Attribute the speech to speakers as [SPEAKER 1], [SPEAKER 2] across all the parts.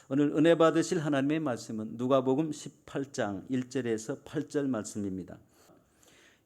[SPEAKER 1] 오늘 은혜 받으실 하나님의 말씀은 누가복음 18장 1절에서 8절 말씀입니다.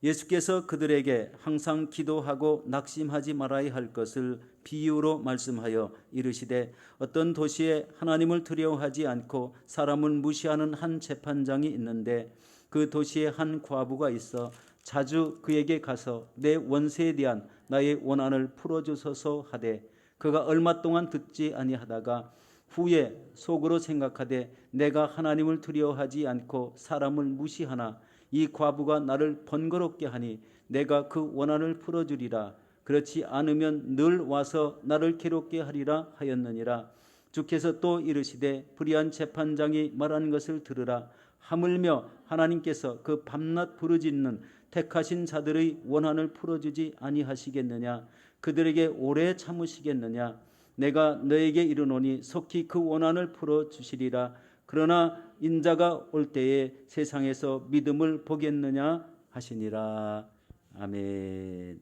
[SPEAKER 1] 예수께서 그들에게 항상 기도하고 낙심하지 말아야 할 것을 비유로 말씀하여 이르시되, 어떤 도시에 하나님을 두려워하지 않고 사람을 무시하는 한 재판장이 있는데, 그 도시에 한 과부가 있어 자주 그에게 가서 내 원세에 대한 나의 원한을 풀어주소서 하되, 그가 얼마 동안 듣지 아니하다가 후에 속으로 생각하되, 내가 하나님을 두려워하지 않고 사람을 무시하나 이 과부가 나를 번거롭게 하니 내가 그 원한을 풀어주리라. 그렇지 않으면 늘 와서 나를 괴롭게 하리라 하였느니라. 주께서 또 이르시되, 불의한 재판장이 말하는 것을 들으라. 하물며 하나님께서 그 밤낮 부르짖는 택하신 자들의 원한을 풀어주지 아니하시겠느냐? 그들에게 오래 참으시겠느냐? 내가 너에게 이르노니 속히 그 원한을 풀어주시리라. 그러나 인자가 올 때에 세상에서 믿음을 보겠느냐 하시니라. 아멘.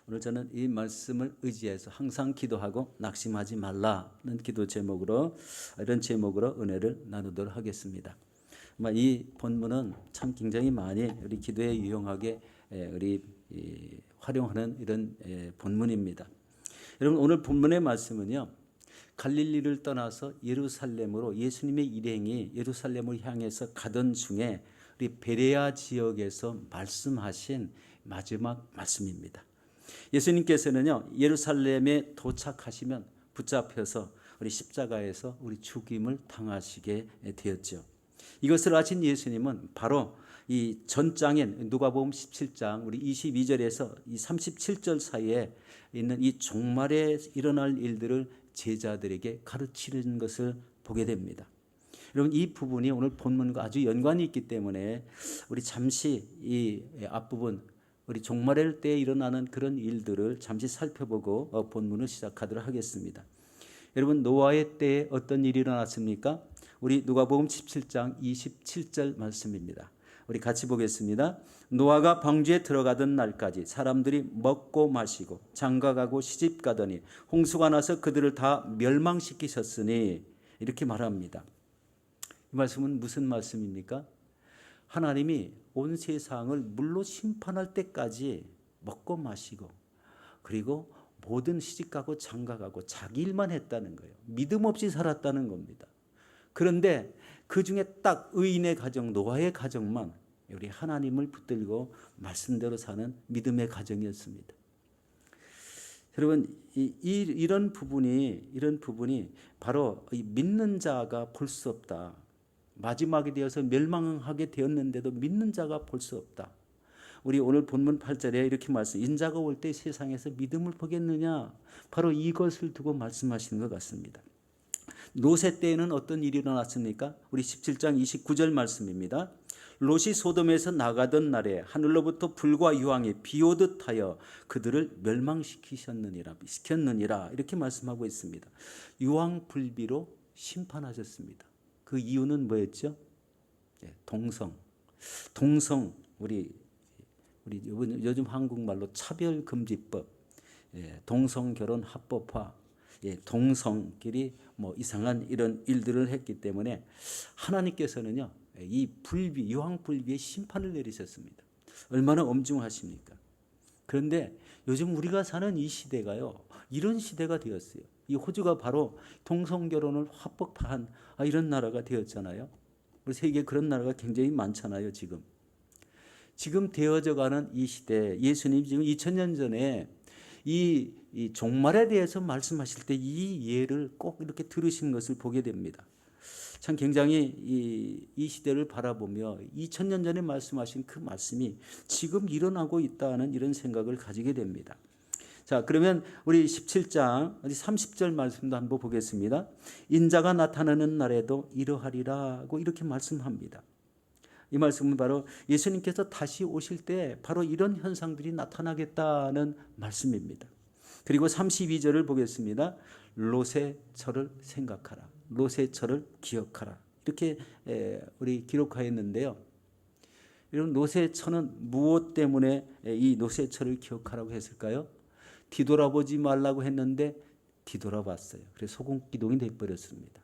[SPEAKER 1] 오늘 저는 이 말씀을 의지해서 항상 기도하고 낙심하지 말라는 기도 제목으로, 이런 제목으로 은혜를 나누도록 하겠습니다. 이 본문은 참 굉장히 많이 우리 기도에 유용하게 우리 활용하는 이런 본문입니다. 여러분, 오늘 본문의 말씀은요, 갈릴리를 떠나서 예루살렘으로 예수님의 일행이 예루살렘을 향해서 가던 중에 우리 베레아 지역에서 말씀하신 마지막 말씀입니다. 예수님께서는요, 예루살렘에 도착하시면 붙잡혀서 우리 십자가에서 우리 죽임을 당하시게 되었죠. 이것을 아신 예수님은 바로 이 전장인 누가복음 17장 우리 22절에서 이 37절 사이에 있는 이 종말에 일어날 일들을 제자들에게 가르치는 것을 보게 됩니다. 여러분, 이 부분이 오늘 본문과 아주 연관이 있기 때문에 우리 잠시 이 앞부분, 우리 종말의 때에 일어나는 그런 일들을 잠시 살펴보고 본문을 시작하도록 하겠습니다. 여러분, 노아의 때에 어떤 일이 일어났습니까? 우리 누가복음 17장 27절 말씀입니다. 우리 같이 보겠습니다. 노아가 방주에 들어가던 날까지 사람들이 먹고 마시고 장가가고 시집가더니 홍수가 나서 그들을 다 멸망시키셨으니, 이렇게 말합니다. 이 말씀은 무슨 말씀입니까? 하나님이 온 세상을 물로 심판할 때까지 먹고 마시고, 그리고 모든 시집가고 장가가고 자기 일만 했다는 거예요. 믿음 없이 살았다는 겁니다. 그런데 그 중에 딱 의인의 가정, 노아의 가정만 우리 하나님을 붙들고 말씀대로 사는 믿음의 가정이었습니다. 여러분, 이런 부분이 바로 믿는 자가 볼 수 없다. 마지막이 되어서 멸망하게 되었는데도 믿는 자가 볼 수 없다. 우리 오늘 본문 8절에 이렇게 말씀, 인자가 올 때 세상에서 믿음을 보겠느냐, 바로 이것을 두고 말씀하시는 것 같습니다. 롯의 때에는 어떤 일이 일어났습니까? 우리 17장 29절 말씀입니다. 롯이 소돔에서 나가던 날에 하늘로부터 불과 유황이 비오듯 하여 그들을 멸망시키셨느니라, 이렇게 말씀하고 있습니다. 유황불비로 심판하셨습니다. 그 이유는 뭐였죠? 동성, 우리 요즘 한국말로 차별금지법, 동성결혼 합법화, 동성끼리 이상한 이런 일들을 했기 때문에 하나님께서는요, 이 유황불비의 심판을 내리셨습니다. 얼마나 엄중하십니까? 그런데 요즘 우리가 사는 이 시대가요, 이런 시대가 되었어요. 이 호주가 바로 동성결혼을 합법화한 이런 나라가 되었잖아요. 우리 세계에 그런 나라가 굉장히 많잖아요. 지금 되어져가는 이 시대, 예수님 지금 2000년 전에 이 종말에 대해서 말씀하실 때 이 예를 꼭 이렇게 들으신 것을 보게 됩니다. 참 굉장히 이 시대를 바라보며 2000년 전에 말씀하신 그 말씀이 지금 일어나고 있다는 이런 생각을 가지게 됩니다. 자, 그러면 우리 17장 30절 말씀도 한번 보겠습니다. 인자가 나타나는 날에도 이러하리라고 이렇게 말씀합니다. 이 말씀은 바로 예수님께서 다시 오실 때 바로 이런 현상들이 나타나겠다는 말씀입니다. 그리고 32절을 보겠습니다. 롯의 철을 생각하라. 롯의 철을 기억하라. 이렇게 우리 기록하였는데요. 여러분, 롯의 철은 무엇 때문에 이 롯의 철을 기억하라고 했을까요? 뒤돌아보지 말라고 했는데 뒤돌아봤어요. 그래서 소금기둥이 되어버렸습니다.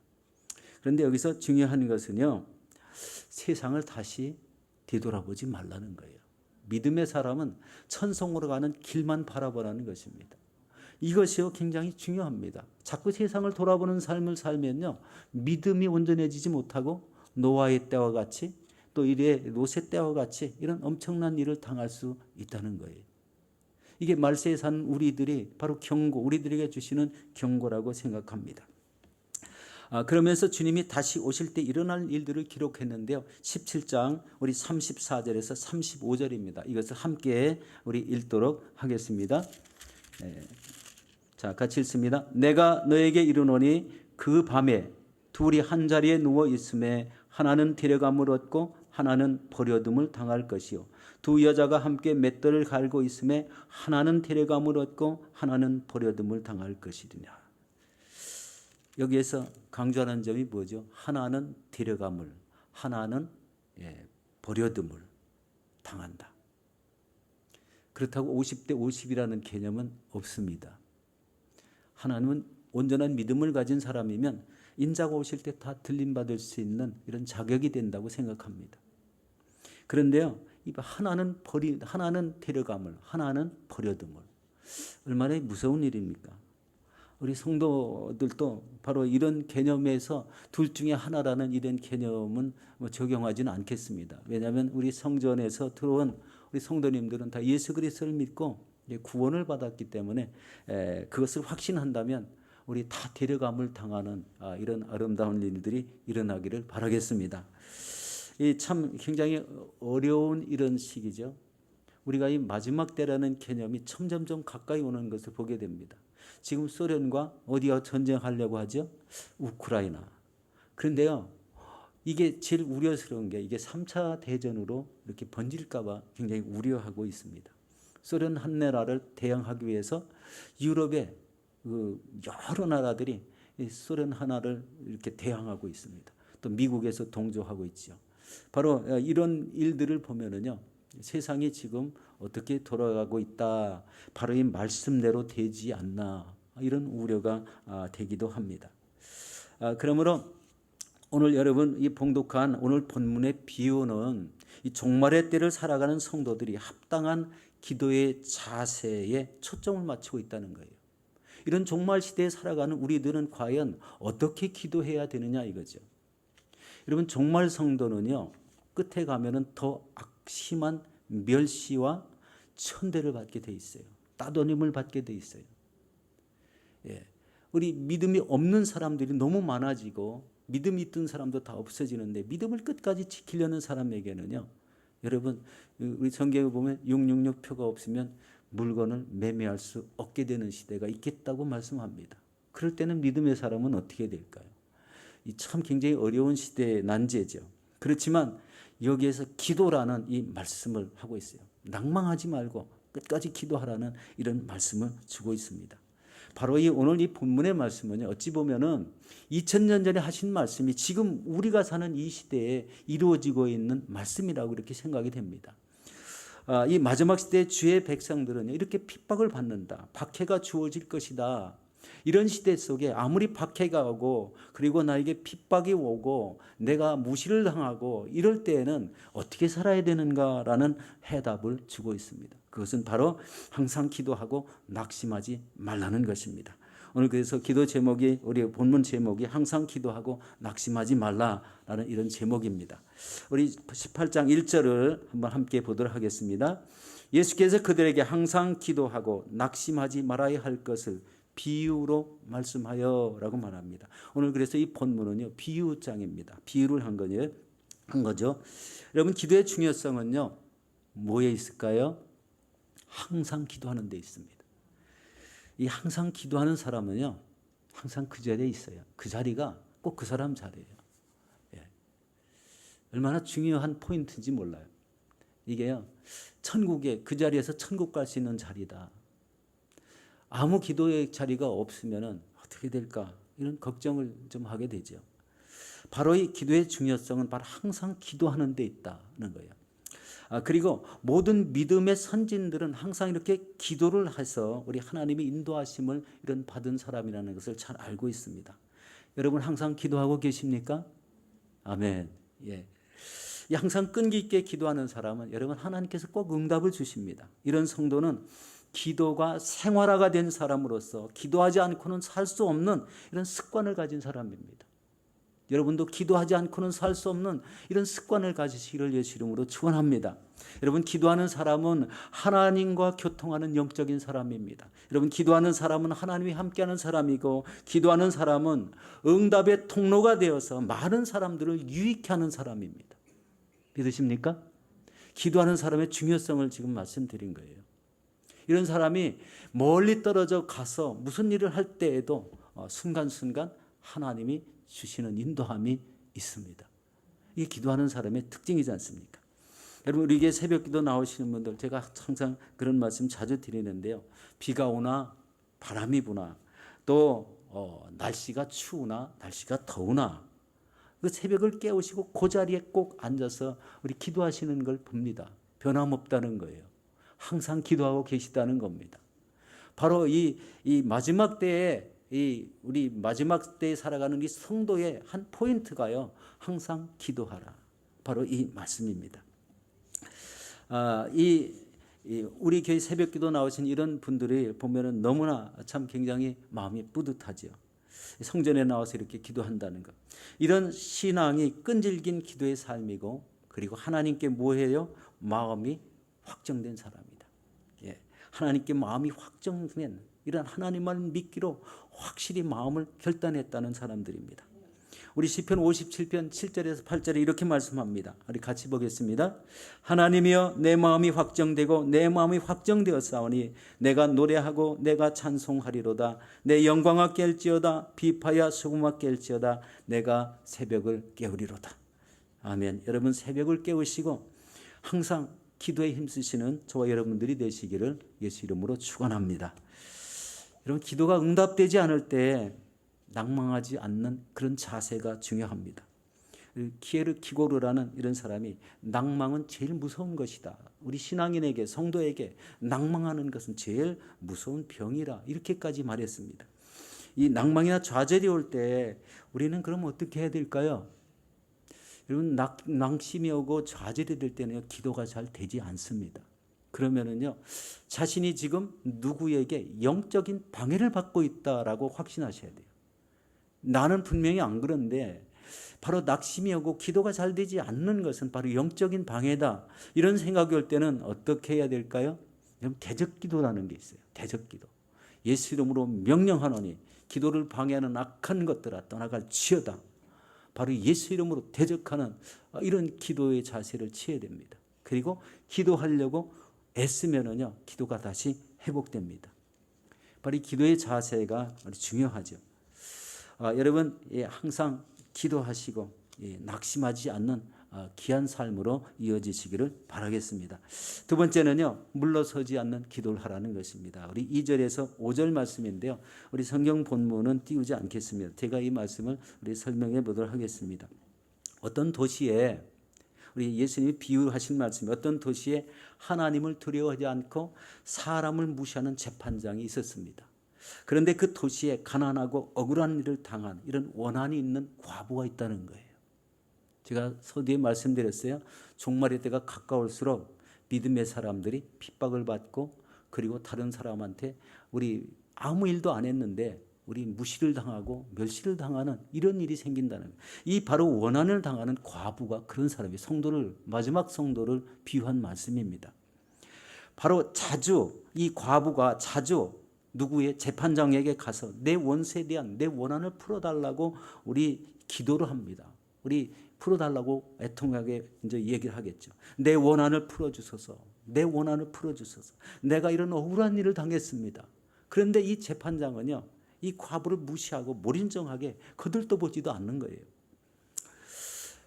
[SPEAKER 1] 그런데 여기서 중요한 것은요, 세상을 다시 뒤돌아보지 말라는 거예요. 믿음의 사람은 천성으로 가는 길만 바라보라는 것입니다. 이것이요 굉장히 중요합니다. 자꾸 세상을 돌아보는 삶을 살면요, 믿음이 온전해지지 못하고 노아의 때와 같이 또 이래 롯의 때와 같이 이런 엄청난 일을 당할 수 있다는 거예요. 이게 말세에 사는 우리들이 바로 경고, 우리들에게 주시는 경고라고 생각합니다. 그러면서 주님이 다시 오실 때 일어날 일들을 기록했는데요. 17장 우리 34절에서 35절입니다. 이것을 함께 우리 읽도록 하겠습니다. 자, 같이 읽습니다. 내가 너에게 이르노니 그 밤에 둘이 한 자리에 누워 있음에 하나는 데려감을 얻고 하나는 버려둠을 당할 것이요 두 여자가 함께 맷돌을 갈고 있음에 하나는 데려감을 얻고 하나는 버려둠을 당할 것이리라. 여기에서 강조하는 점이 뭐죠? 하나는 데려감을, 하나는 버려둠을 당한다. 그렇다고 50대 50이라는 개념은 없습니다. 하나님은 온전한 믿음을 가진 사람이면 인자가 오실 때 다 들림받을 수 있는 이런 자격이 된다고 생각합니다. 그런데요, 하나는 데려감을, 하나는 버려둠을. 얼마나 무서운 일입니까? 우리 성도들도 바로 이런 개념에서 둘 중에 하나라는 이런 개념은 적용하지는 않겠습니다. 왜냐하면 우리 성전에서 들어온 우리 성도님들은 다 예수 그리스도를 믿고 구원을 받았기 때문에 그것을 확신한다면 우리 다 데려감을 당하는 이런 아름다운 일들이 일어나기를 바라겠습니다. 이 참 굉장히 어려운 이런 시기죠. 우리가 이 마지막 때라는 개념이 점점점 가까이 오는 것을 보게 됩니다. 지금 소련과 어디와 전쟁하려고 하죠? 우크라이나. 그런데요, 이게 제일 우려스러운 게 이게 3차 대전으로 이렇게 번질까 봐 굉장히 우려하고 있습니다. 소련 한 나라를 대항하기 위해서 유럽의 여러 나라들이 소련 하나를 이렇게 대항하고 있습니다. 또 미국에서 동조하고 있죠. 바로 이런 일들을 보면은요, 세상이 지금 어떻게 돌아가고 있다. 바로 이 말씀대로 되지 않나. 이런 우려가 되기도 합니다. 그러므로 오늘 여러분 이 봉독한 오늘 본문의 비유는 이 종말의 때를 살아가는 성도들이 합당한 기도의 자세에 초점을 맞추고 있다는 거예요. 이런 종말 시대에 살아가는 우리들은 과연 어떻게 기도해야 되느냐 이거죠. 여러분 종말 성도는요, 끝에 가면은 더 악심한 멸시와 천대를 받게 돼 있어요. 따돌림을 받게 돼 있어요. 우리 믿음이 없는 사람들이 너무 많아지고 믿음이 있던 사람도 다 없어지는데 믿음을 끝까지 지키려는 사람에게는요, 여러분 우리 성경에 보면 666 표가 없으면 물건을 매매할 수 없게 되는 시대가 있겠다고 말씀합니다. 그럴 때는 믿음의 사람은 어떻게 될까요? 이 참 굉장히 어려운 시대의 난제죠. 그렇지만 여기에서 기도라는 이 말씀을 하고 있어요. 낭망하지 말고 끝까지 기도하라는 이런 말씀을 주고 있습니다. 바로 오늘 이 본문의 말씀은 어찌 보면은 2000년 전에 하신 말씀이 지금 우리가 사는 이 시대에 이루어지고 있는 말씀이라고 이렇게 생각이 됩니다. 이 마지막 시대의 주의 백성들은 이렇게 핍박을 받는다. 박해가 주어질 것이다. 이런 시대 속에 아무리 박해가 오고 그리고 나에게 핍박이 오고 내가 무시를 당하고 이럴 때에는 어떻게 살아야 되는가라는 해답을 주고 있습니다. 그것은 바로 항상 기도하고 낙심하지 말라는 것입니다. 오늘 그래서 기도 제목이 우리 본문 제목이 항상 기도하고 낙심하지 말라라는 이런 제목입니다. 우리 18장 1절을 한번 함께 보도록 하겠습니다. 예수께서 그들에게 항상 기도하고 낙심하지 말아야 할 것을 비유로 말씀하여라고 말합니다. 오늘 그래서 이 본문은요, 비유장입니다. 비유를 한 거죠. 여러분 기도의 중요성은요, 뭐에 있을까요? 항상 기도하는 데 있습니다. 이 항상 기도하는 사람은요, 항상 그 자리에 있어요. 그 자리가 꼭 그 사람 자리예요. 얼마나 중요한 포인트인지 몰라요. 이게요, 천국에 그 자리에서 천국 갈 수 있는 자리다. 아무 기도의 자리가 없으면 어떻게 될까? 이런 걱정을 좀 하게 되죠. 바로 이 기도의 중요성은 바로 항상 기도하는 데 있다는 거예요. 그리고 모든 믿음의 선진들은 항상 이렇게 기도를 해서 우리 하나님의 인도하심을 이런 받은 사람이라는 것을 잘 알고 있습니다. 여러분 항상 기도하고 계십니까? 아멘. 예. 항상 끈기 있게 기도하는 사람은 여러분 하나님께서 꼭 응답을 주십니다. 이런 성도는 기도가 생활화가 된 사람으로서 기도하지 않고는 살 수 없는 이런 습관을 가진 사람입니다. 여러분도 기도하지 않고는 살 수 없는 이런 습관을 가지시기를 예수 이름으로 축원합니다. 여러분 기도하는 사람은 하나님과 교통하는 영적인 사람입니다. 여러분 기도하는 사람은 하나님이 함께하는 사람이고 기도하는 사람은 응답의 통로가 되어서 많은 사람들을 유익케 하는 사람입니다. 믿으십니까? 기도하는 사람의 중요성을 지금 말씀드린 거예요. 이런 사람이 멀리 떨어져 가서 무슨 일을 할 때에도 순간순간 하나님이 주시는 인도함이 있습니다. 이게 기도하는 사람의 특징이지 않습니까? 여러분 우리에게 새벽기도 나오시는 분들 제가 항상 그런 말씀 자주 드리는데요. 비가 오나 바람이 부나 또 날씨가 추우나 날씨가 더우나 그 새벽을 깨우시고 그 자리에 꼭 앉아서 우리 기도하시는 걸 봅니다. 변함없다는 거예요. 항상 기도하고 계시다는 겁니다. 바로 이 마지막 때에 우리 마지막 때에 살아가는 이 성도의 한 포인트가요. 항상 기도하라. 바로 이 말씀입니다. 우리 교회 새벽기도 나오신 이런 분들이 보면은 너무나 참 굉장히 마음이 뿌듯하죠. 성전에 나와서 이렇게 기도한다는 것. 이런 신앙이 끈질긴 기도의 삶이고 그리고 하나님께 뭐해요? 마음이 확정된 사람이다. 예, 하나님께 마음이 확정된 이런 하나님만 믿기로 확실히 마음을 결단했다는 사람들입니다. 우리 시편 57편 7절에서 8절에 이렇게 말씀합니다. 우리 같이 보겠습니다. 하나님이여 내 마음이 확정되고 내 마음이 확정되었사오니 내가 노래하고 내가 찬송하리로다. 내 영광아 깰지어다. 비파야 소금아 깰지어다. 내가 새벽을 깨우리로다. 아멘. 여러분 새벽을 깨우시고 항상 기도에 힘쓰시는 저와 여러분들이 되시기를 예수 이름으로 축원합니다. 여러분 기도가 응답되지 않을 때 낭망하지 않는 그런 자세가 중요합니다. 키에르 키고르라는 이런 사람이 낭망은 제일 무서운 것이다. 우리 신앙인에게 성도에게 낭망하는 것은 제일 무서운 병이라 이렇게까지 말했습니다. 이 낭망이나 좌절이 올 때 우리는 그럼 어떻게 해야 될까요? 여러분 낭심이 오고 좌절이 될 때는 기도가 잘 되지 않습니다. 그러면은요 자신이 지금 누구에게 영적인 방해를 받고 있다라고 확신하셔야 돼요. 나는 분명히 안 그런데 바로 낙심이 오고 기도가 잘 되지 않는 것은 바로 영적인 방해다. 이런 생각이 올 때는 어떻게 해야 될까요? 대적기도라는 게 있어요. 대적기도. 예수 이름으로 명령하노니 기도를 방해하는 악한 것들아 떠나갈지어다. 바로 예수 이름으로 대적하는 이런 기도의 자세를 취해야 됩니다. 그리고 기도하려고 애쓰면은요 기도가 다시 회복됩니다. 바로 이 기도의 자세가 중요하죠. 여러분 항상 기도하시고 낙심하지 않는 귀한 삶으로 이어지시기를 바라겠습니다. 두 번째는요 물러서지 않는 기도를 하라는 것입니다. 우리 2절에서 5절 말씀인데요. 우리 성경 본문은 띄우지 않겠습니다. 제가 이 말씀을 우리 설명해 보도록 하겠습니다. 어떤 도시에 우리 예수님이 비유하신 말씀이 어떤 도시에 하나님을 두려워하지 않고 사람을 무시하는 재판장이 있었습니다. 그런데 그 도시에 가난하고 억울한 일을 당한 이런 원한이 있는 과부가 있다는 거예요. 제가 서두에 말씀드렸어요. 종말의 때가 가까울수록 믿음의 사람들이 핍박을 받고 그리고 다른 사람한테 우리 아무 일도 안 했는데 우리 무시를 당하고 멸시를 당하는 이런 일이 생긴다는 거예요. 이 바로 원한을 당하는 과부가 그런 사람이 성도를 마지막 성도를 비유한 말씀입니다. 바로 자주 이 과부가 자주 누구의 재판장에게 가서 내 원수에 대한 내 원한을 풀어달라고 우리 기도를 합니다. 우리 풀어달라고 애통하게 이제 얘기를 하겠죠. 내 원한을 풀어주소서. 내 원한을 풀어주소서. 내가 이런 억울한 일을 당했습니다. 그런데 이 재판장은요, 이 과부를 무시하고 몰인정하게 거들떠보지도 않는 거예요.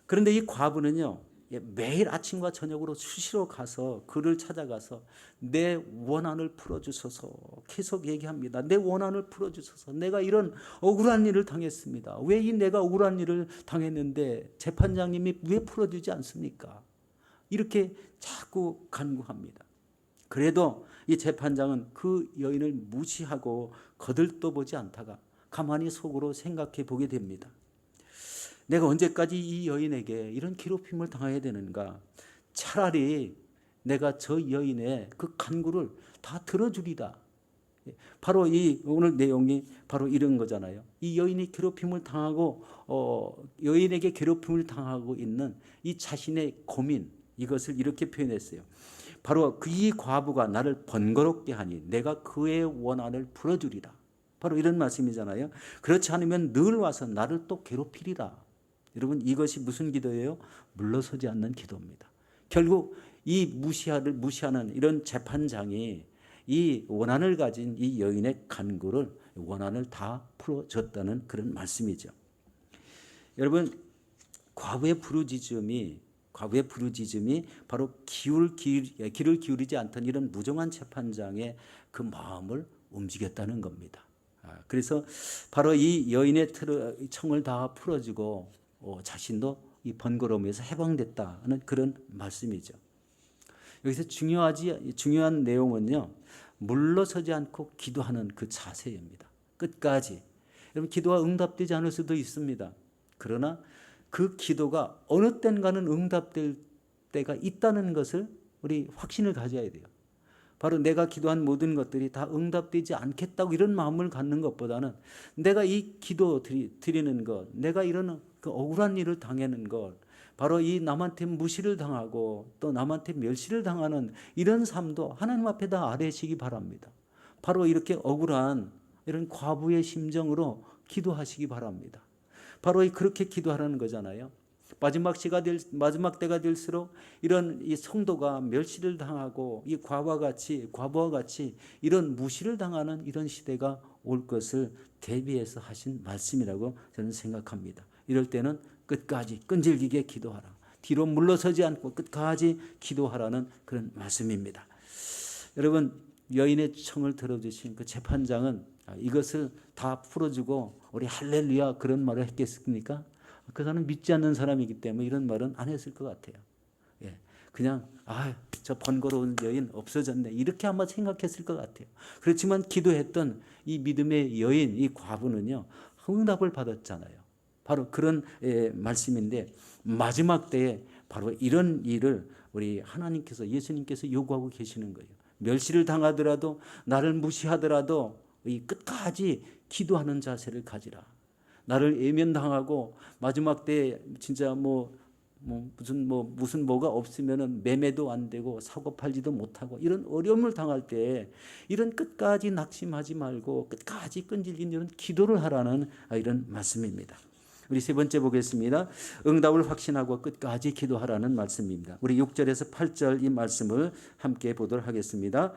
[SPEAKER 1] 그런데 이 과부는요, 매일 아침과 저녁으로 수시로 가서 그를 찾아가서 내 원한을 풀어주소서 계속 얘기합니다. 내 원한을 풀어주소서. 내가 이런 억울한 일을 당했습니다. 왜 이 내가 억울한 일을 당했는데 재판장님이 왜 풀어주지 않습니까? 이렇게 자꾸 간구합니다. 그래도 이 재판장은 그 여인을 무시하고 거들떠보지 않다가 가만히 속으로 생각해 보게 됩니다. 내가 언제까지 이 여인에게 이런 괴롭힘을 당해야 되는가? 차라리 내가 저 여인의 그 간구를 다 들어주리다. 바로 이 오늘 내용이 바로 이런 거잖아요. 이 여인이 괴롭힘을 당하고 여인에게 괴롭힘을 당하고 있는 이 자신의 고민, 이것을 이렇게 표현했어요. 바로 이 과부가 나를 번거롭게 하니 내가 그의 원한을 풀어주리라. 바로 이런 말씀이잖아요. 그렇지 않으면 늘 와서 나를 또 괴롭히리라. 여러분, 이것이 무슨 기도예요? 물러서지 않는 기도입니다. 결국 이 무시하는 이런 재판장이 이 원한을 가진 이 여인의 간구를, 원한을 다 풀어줬다는 그런 말씀이죠. 여러분, 과부의 부르짖음이 바로 귀를 기울이지 않던 이런 무정한 재판장의 그 마음을 움직였다는 겁니다. 그래서 바로 이 여인의 청을 다 풀어주고 자신도 이 번거로움에서 해방됐다는 그런 말씀이죠. 여기서 중요한 내용은요, 물러서지 않고 기도하는 그 자세입니다. 끝까지. 여러분, 기도가 응답되지 않을 수도 있습니다. 그러나 그 기도가 어느 땐가는 응답될 때가 있다는 것을 우리 확신을 가져야 돼요. 바로 내가 기도한 모든 것들이 다 응답되지 않겠다고 이런 마음을 갖는 것보다는 내가 이 기도 드리는 것, 내가 이런 그 억울한 일을 당하는 것, 바로 이 남한테 무시를 당하고 또 남한테 멸시를 당하는 이런 삶도 하나님 앞에 다 아뢰시기 바랍니다. 바로 이렇게 억울한 이런 과부의 심정으로 기도하시기 바랍니다. 바로 그렇게 기도하라는 거잖아요. 마지막 때가 될수록 이런 이 성도가 멸시를 당하고 이 과부와 같이 이런 무시를 당하는 이런 시대가 올 것을 대비해서 하신 말씀이라고 저는 생각합니다. 이럴 때는 끝까지 끈질기게 기도하라. 뒤로 물러서지 않고 끝까지 기도하라는 그런 말씀입니다. 여러분, 여인의 청을 들어주신 그 재판장은 이것을 다 풀어주고 우리 할렐루야 그런 말을 했겠습니까? 그 사람은 믿지 않는 사람이기 때문에 이런 말은 안 했을 것 같아요. 그냥 저 번거로운 여인 없어졌네 이렇게 아마 생각했을 것 같아요. 그렇지만 기도했던 이 믿음의 여인, 이 과부는요, 응답을 받았잖아요. 바로 그런 말씀인데 마지막 때에 바로 이런 일을 우리 하나님께서, 예수님께서 요구하고 계시는 거예요. 멸시를 당하더라도, 나를 무시하더라도 이 끝까지 기도하는 자세를 가지라. 나를 외면당하고 마지막 때에 진짜 무슨 뭐가 없으면은 매매도 안 되고 사고 팔지도 못하고 이런 어려움을 당할 때 이런 끝까지 낙심하지 말고 끝까지 끈질긴 이런 기도를 하라는 이런 말씀입니다. 우리 세 번째 보겠습니다. 응답을 확신하고 끝까지 기도하라는 말씀입니다. 우리 6절에서 8절 이 말씀을 함께 보도록 하겠습니다.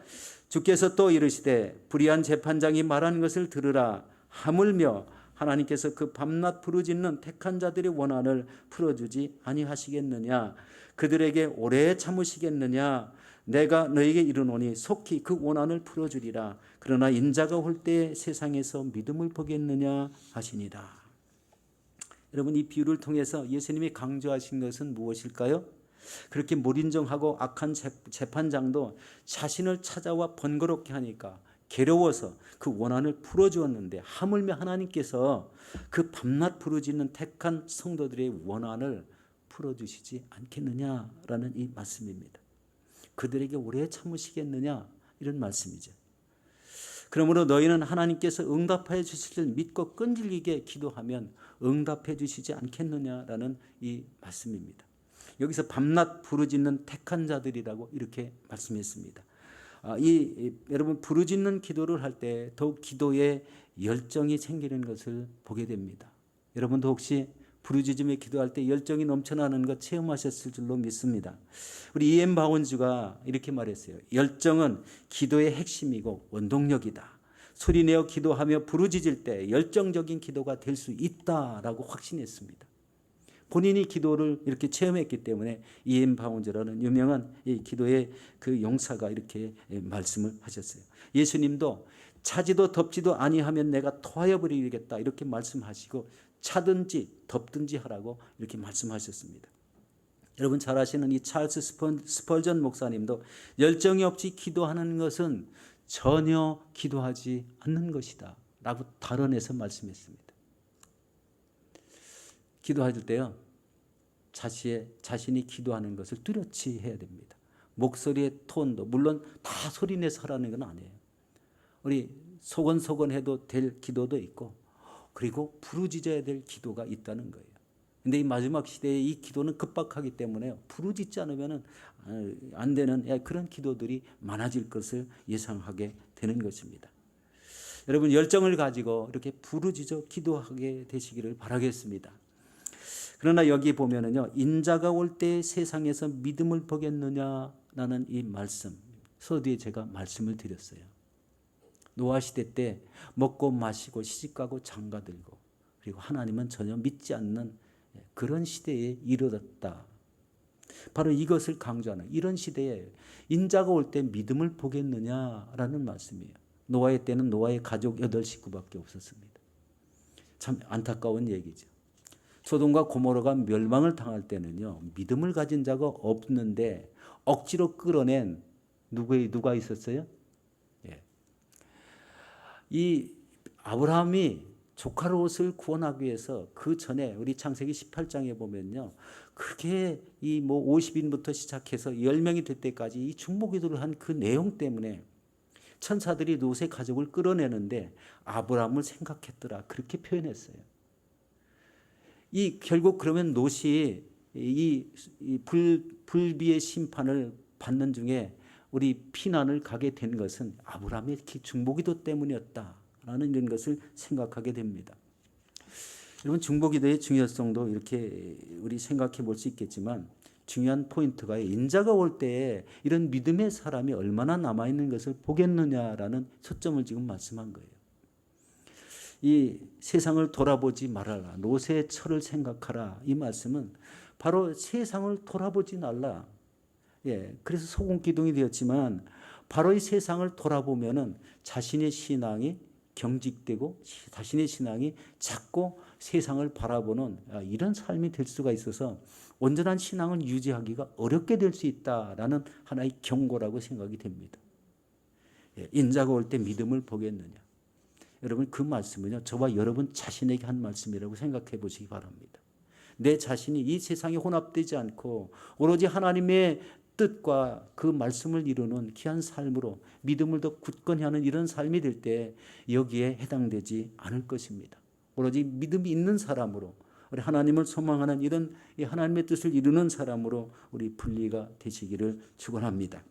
[SPEAKER 1] 주께서 또 이르시되 불의한 재판장이 말하는 것을 들으라. 하물며 하나님께서 그 밤낮 부르짖는 택한 자들의 원한을 풀어주지 아니하시겠느냐? 그들에게 오래 참으시겠느냐? 내가 너에게 이르노니 속히 그 원한을 풀어주리라. 그러나 인자가 올 때 세상에서 믿음을 보겠느냐 하시니라. 여러분, 이 비유를 통해서 예수님이 강조하신 것은 무엇일까요? 그렇게 무인정하고 악한 재판장도 자신을 찾아와 번거롭게 하니까 괴로워서 그 원한을 풀어주었는데 하물며 하나님께서 그 밤낮 부르짖는 택한 성도들의 원한을 풀어주시지 않겠느냐라는 이 말씀입니다. 그들에게 오래 참으시겠느냐 이런 말씀이죠. 그러므로 너희는 하나님께서 응답해 주실 줄 믿고 끈질기게 기도하면 응답해 주시지 않겠느냐라는 이 말씀입니다. 여기서 밤낮 부르짖는 택한 자들이라고 이렇게 말씀했습니다. 여러분, 부르짖는 기도를 할 때 더욱 기도에 열정이 생기는 것을 보게 됩니다. 여러분도 혹시 부르짖음에 기도할 때 열정이 넘쳐나는 것 체험하셨을 줄로 믿습니다. 우리 E.M. 바운즈가 이렇게 말했어요. 열정은 기도의 핵심이고 원동력이다. 소리내어 기도하며 부르짖을 때 열정적인 기도가 될 수 있다라고 확신했습니다. 본인이 기도를 이렇게 체험했기 때문에 E.M. 바운즈라는 유명한 이 기도의 그 용사가 이렇게 말씀을 하셨어요. 예수님도 차지도 덥지도 아니하면 내가 토하여 버리겠다 이렇게 말씀하시고 차든지 덥든지 하라고 이렇게 말씀하셨습니다. 여러분 잘 아시는 이 찰스 스펄전 목사님도 열정이 없이 기도하는 것은 전혀 기도하지 않는 것이다 라고 단언해서 말씀했습니다. 기도할 때요, 자신이 기도하는 것을 뚜렷이 해야 됩니다. 목소리의 톤도 물론 다 소리내서 하라는 건 아니에요. 우리 소곤소곤 해도 될 기도도 있고, 그리고 부르짖어야 될 기도가 있다는 거예요. 근데 이 마지막 시대에 이 기도는 급박하기 때문에 부르짖지 않으면 안 되는 그런 기도들이 많아질 것을 예상하게 되는 것입니다. 여러분, 열정을 가지고 이렇게 부르짖어 기도하게 되시기를 바라겠습니다. 그러나 여기 보면은요, 인자가 올 때 세상에서 믿음을 보겠느냐라는 이 말씀, 서두에 제가 말씀을 드렸어요. 노아 시대 때 먹고 마시고 시집가고 장가들고, 그리고 하나님은 전혀 믿지 않는 그런 시대에 이르렀다. 바로 이것을 강조하는 이런 시대에 인자가 올 때 믿음을 보겠느냐라는 말씀이에요. 노아의 때는 노아의 가족 8식구밖에 없었습니다. 참 안타까운 얘기죠. 소돔과 고모라가 멸망을 당할 때는요, 믿음을 가진 자가 없는데 억지로 끌어낸 누가 있었어요? 예. 이 아브라함이 조카 롯을 구원하기 위해서 그 전에 우리 창세기 18장에 보면요, 그게 이 50인부터 시작해서 10명이 될 때까지 이 중보기도를 한 그 내용 때문에 천사들이 롯의 가족을 끌어내는데 아브라함을 생각했더라, 그렇게 표현했어요. 결국 그러면 롯이 이 불비의 심판을 받는 중에 우리 피난을 가게 된 것은 아브라함의 중보기도 때문이었다라는 이런 것을 생각하게 됩니다. 여러분, 중보기도의 중요성도 이렇게 우리 생각해 볼 수 있겠지만, 중요한 포인트가 인자가 올 때에 이런 믿음의 사람이 얼마나 남아있는 것을 보겠느냐라는 초점을 지금 말씀한 거예요. 이 세상을 돌아보지 말아라, 롯의 철을 생각하라, 이 말씀은 바로 세상을 돌아보지 말라. 그래서 소금기둥이 되었지만, 바로 이 세상을 돌아보면은 자신의 신앙이 경직되고 자신의 신앙이 작고 세상을 바라보는 이런 삶이 될 수가 있어서 온전한 신앙을 유지하기가 어렵게 될 수 있다라는 하나의 경고라고 생각이 됩니다. 인자가 올 때 믿음을 보겠느냐. 여러분, 그 말씀은요, 저와 여러분 자신에게 한 말씀이라고 생각해 보시기 바랍니다. 내 자신이 이 세상에 혼합되지 않고 오로지 하나님의 뜻과 그 말씀을 이루는 귀한 삶으로 믿음을 더 굳건히 하는 이런 삶이 될 때 여기에 해당되지 않을 것입니다. 오로지 믿음이 있는 사람으로, 우리 하나님을 소망하는 이런 하나님의 뜻을 이루는 사람으로 우리 분리가 되시기를 축원합니다.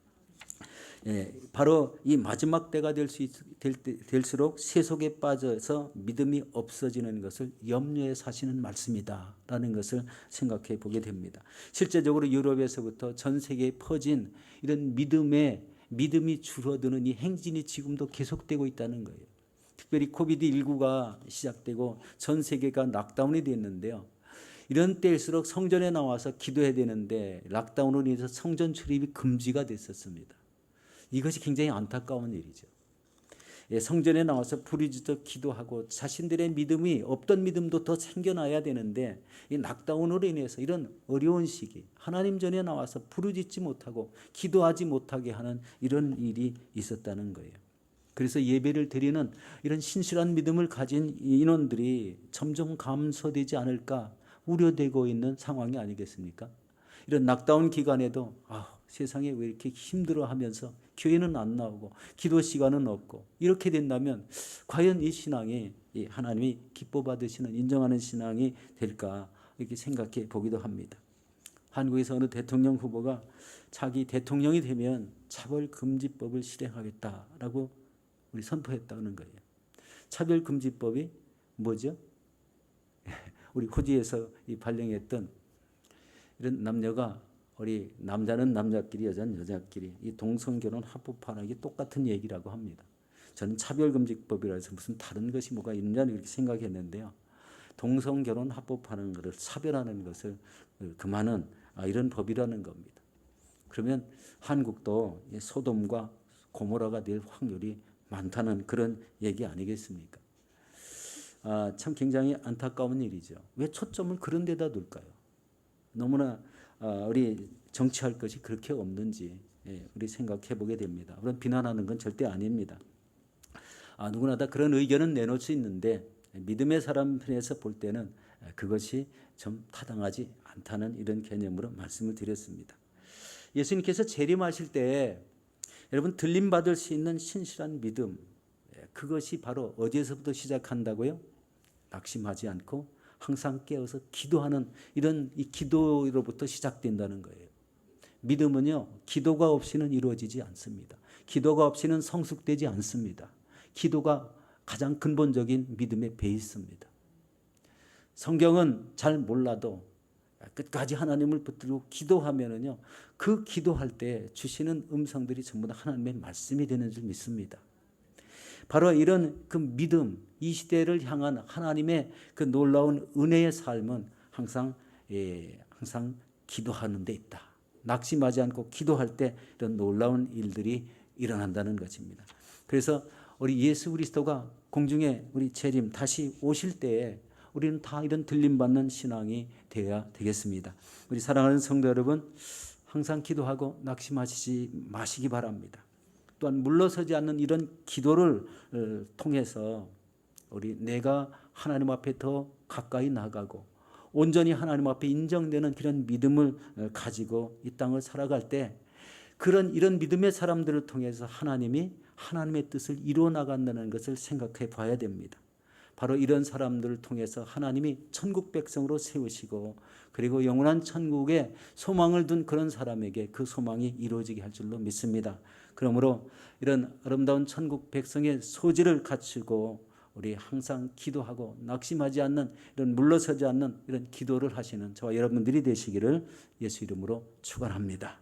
[SPEAKER 1] 바로 이 마지막 때가 될수록 세속에 빠져서 믿음이 없어지는 것을 염려해 사시는 말씀이다라는 것을 생각해 보게 됩니다. 실제적으로 유럽에서부터 전 세계에 퍼진 이런 믿음이 줄어드는 이 행진이 지금도 계속되고 있다는 거예요. 특별히 코비드19가 시작되고 전 세계가 락다운이 됐는데요. 이런 때일수록 성전에 나와서 기도해야 되는데 락다운으로 인해서 성전 출입이 금지가 됐었습니다. 이것이 굉장히 안타까운 일이죠. 성전에 나와서 부르짖어 기도하고 자신들의 믿음이 없던 믿음도 더 생겨나야 되는데 이 락다운으로 인해서 이런 어려운 시기 하나님 전에 나와서 부르짖지 못하고 기도하지 못하게 하는 이런 일이 있었다는 거예요. 그래서 예배를 드리는 이런 신실한 믿음을 가진 인원들이 점점 감소되지 않을까 우려되고 있는 상황이 아니겠습니까? 이런 락다운 기간에도 세상에 왜 이렇게 힘들어하면서 교회는 안 나오고 기도 시간은 없고 이렇게 된다면 과연 이 신앙이 하나님이 기뻐 받으시는 인정하는 신앙이 될까 이렇게 생각해 보기도 합니다. 한국에서 어느 대통령 후보가 자기 대통령이 되면 차별금지법을 실행하겠다라고 우리 선포했다는 거예요. 차별금지법이 뭐죠? 우리 호주에서 발령했던 이런 남녀가 우리 남자는 남자끼리 여자는 여자끼리 이 동성결혼 합법화하는 게 똑같은 얘기라고 합니다. 저는 차별금지법이라 해서 무슨 다른 것이 뭐가 있느냐 이렇게 생각했는데요. 동성결혼 합법화하는 것을 차별하는 것을 금하는 이런 법이라는 겁니다. 그러면 한국도 소돔과 고모라가 될 확률이 많다는 그런 얘기 아니겠습니까? 참 굉장히 안타까운 일이죠. 왜 초점을 그런 데다 둘까요? 너무나 우리 정치할 것이 그렇게 없는지 우리 생각해 보게 됩니다. 그런 비난하는 건 절대 아닙니다. 누구나 다 그런 의견은 내놓을 수 있는데 믿음의 사람 편에서 볼 때는 그것이 좀 타당하지 않다는 이런 개념으로 말씀을 드렸습니다. 예수님께서 재림하실 때 여러분 들림받을 수 있는 신실한 믿음, 그것이 바로 어디에서부터 시작한다고요? 낙심하지 않고 항상 깨어서 기도하는 이런 이 기도로부터 시작된다는 거예요. 믿음은요, 기도가 없이는 이루어지지 않습니다. 기도가 없이는 성숙되지 않습니다. 기도가 가장 근본적인 믿음의 베이스입니다. 성경은 잘 몰라도 끝까지 하나님을 붙들고 기도하면은요, 그 기도할 때 주시는 음성들이 전부 다 하나님의 말씀이 되는 줄 믿습니다. 바로 이런 그 믿음, 이 시대를 향한 하나님의 그 놀라운 은혜의 삶은 항상 기도하는 데 있다. 낙심하지 않고 기도할 때 이런 놀라운 일들이 일어난다는 것입니다. 그래서 우리 예수 그리스도가 공중에 우리 재림 다시 오실 때에 우리는 다 이런 들림받는 신앙이 되어야 되겠습니다. 우리 사랑하는 성도 여러분, 항상 기도하고 낙심하시지 마시기 바랍니다. 또한 물러서지 않는 이런 기도를 통해서 내가 하나님 앞에 더 가까이 나가고 온전히 하나님 앞에 인정되는 그런 믿음을 가지고 이 땅을 살아갈 때 이런 믿음의 사람들을 통해서 하나님이 하나님의 뜻을 이루어 나간다는 것을 생각해 봐야 됩니다. 바로 이런 사람들을 통해서 하나님이 천국 백성으로 세우시고 그리고 영원한 천국에 소망을 둔 그런 사람에게 그 소망이 이루어지게 할 줄로 믿습니다. 그러므로 이런 아름다운 천국 백성의 소질을 갖추고 우리 항상 기도하고 낙심하지 않는 이런 물러서지 않는 이런 기도를 하시는 저와 여러분들이 되시기를 예수 이름으로 축원합니다.